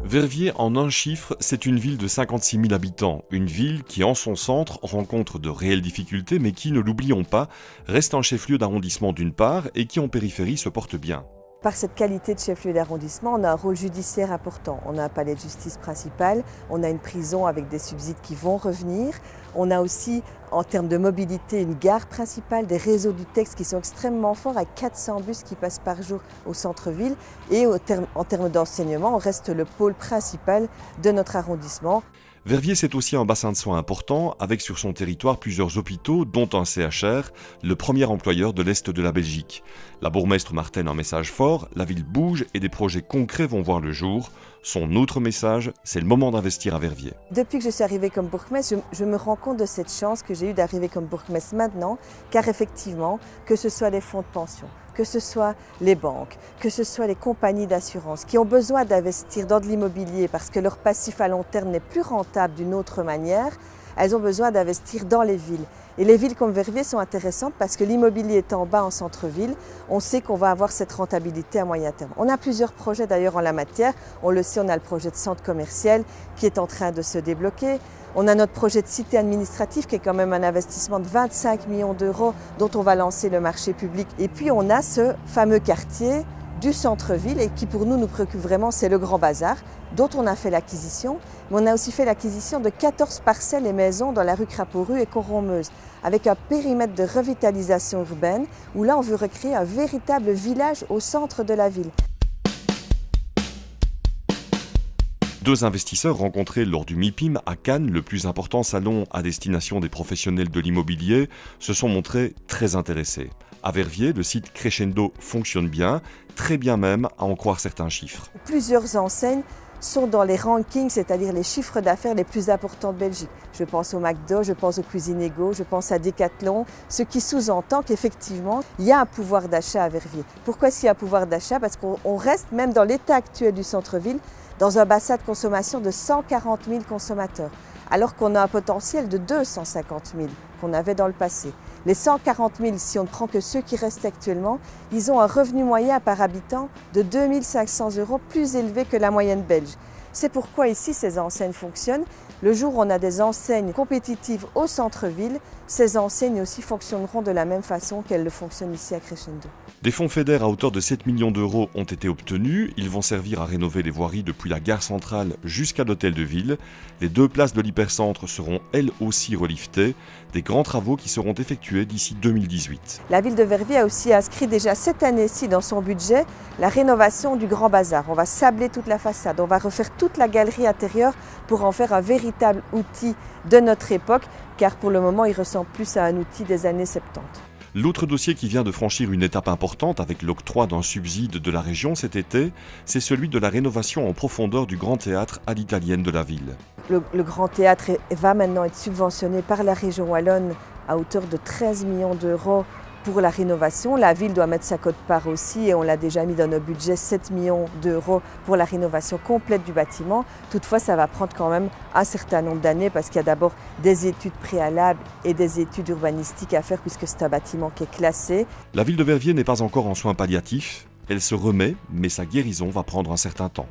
Verviers, en un chiffre, c'est une ville de 56 000 habitants. Une ville qui, en son centre, rencontre de réelles difficultés, mais qui, ne l'oublions pas, reste un chef-lieu d'arrondissement d'une part et qui, en périphérie, se porte bien. Par cette qualité de chef-lieu d'arrondissement, on a un rôle judiciaire important. On a un palais de justice principal, on a une prison avec des subsides qui vont revenir. On a aussi, en termes de mobilité, une gare principale, des réseaux du texte qui sont extrêmement forts, avec 400 bus qui passent par jour au centre-ville. Et en termes d'enseignement, on reste le pôle principal de notre arrondissement. Verviers, c'est aussi un bassin de soins important, avec sur son territoire plusieurs hôpitaux, dont un CHR, le premier employeur de l'Est de la Belgique. La bourgmestre martèle un message fort, la ville bouge et des projets concrets vont voir le jour. Son autre message, c'est le moment d'investir à Verviers. Depuis que je suis arrivée comme bourgmestre, je me rends compte de cette chance que j'ai eue d'arriver comme bourgmestre maintenant, car effectivement, que ce soit les fonds de pension, que ce soit les banques, que ce soit les compagnies d'assurance qui ont besoin d'investir dans de l'immobilier parce que leur passif à long terme n'est plus rentable d'une autre manière, elles ont besoin d'investir dans les villes. Et les villes comme Verviers sont intéressantes parce que l'immobilier est en bas en centre-ville, on sait qu'on va avoir cette rentabilité à moyen terme. On a plusieurs projets d'ailleurs en la matière, on le sait, on a le projet de centre commercial qui est en train de se débloquer. On a notre projet de cité administrative qui est quand même un investissement de 25 millions d'euros dont on va lancer le marché public. Et puis on a ce fameux quartier du centre-ville et qui pour nous préoccupe vraiment, c'est le Grand Bazar dont on a fait l'acquisition. Mais on a aussi fait l'acquisition de 14 parcelles et maisons dans la rue Crapaud-Rue et Coron-Meuse avec un périmètre de revitalisation urbaine où là on veut recréer un véritable village au centre de la ville. Deux investisseurs rencontrés lors du MIPIM à Cannes, le plus important salon à destination des professionnels de l'immobilier, se sont montrés très intéressés. À Verviers, le site Crescendo fonctionne bien, très bien même, à en croire certains chiffres. Plusieurs enseignes sont dans les rankings, c'est-à-dire les chiffres d'affaires les plus importants de Belgique. Je pense au McDo, je pense au Cuisine Ego, je pense à Decathlon, ce qui sous-entend qu'effectivement, il y a un pouvoir d'achat à Verviers. Pourquoi est-ce qu'il y a un pouvoir d'achat? Parce qu'on reste, même dans l'état actuel du centre-ville, dans un bassin de consommation de 140 000 consommateurs, alors qu'on a un potentiel de 250 000 qu'on avait dans le passé. Les 140 000, si on ne prend que ceux qui restent actuellement, ils ont un revenu moyen par habitant de 2 500 €, plus élevé que la moyenne belge. C'est pourquoi ici ces enseignes fonctionnent. Le jour où on a des enseignes compétitives au centre-ville, ces enseignes aussi fonctionneront de la même façon qu'elles le fonctionnent ici à Crescendo. Des fonds FEDER à hauteur de 7 millions d'euros ont été obtenus. Ils vont servir à rénover les voiries depuis la gare centrale jusqu'à l'hôtel de ville. Les deux places de l'hypercentre seront elles aussi reliftées. Des grands travaux qui seront effectués d'ici 2018. La ville de Verviers a aussi inscrit déjà cette année-ci dans son budget la rénovation du Grand Bazar. On va sabler toute la façade, on va refaire toute la galerie intérieure pour en faire un véritable outil de notre époque, car pour le moment il ressemble plus à un outil des années 70. L'autre dossier qui vient de franchir une étape importante avec l'octroi d'un subside de la région cet été, c'est celui de la rénovation en profondeur du Grand Théâtre à l'italienne de la ville. Le Grand Théâtre va maintenant être subventionné par la région wallonne à hauteur de 13 millions d'euros pour la rénovation. La ville doit mettre sa quote-part aussi et on l'a déjà mis dans nos budgets 7 millions d'euros pour la rénovation complète du bâtiment. Toutefois, ça va prendre quand même un certain nombre d'années parce qu'il y a d'abord des études préalables et des études urbanistiques à faire puisque c'est un bâtiment qui est classé. La ville de Verviers n'est pas encore en soins palliatifs. Elle se remet, mais sa guérison va prendre un certain temps.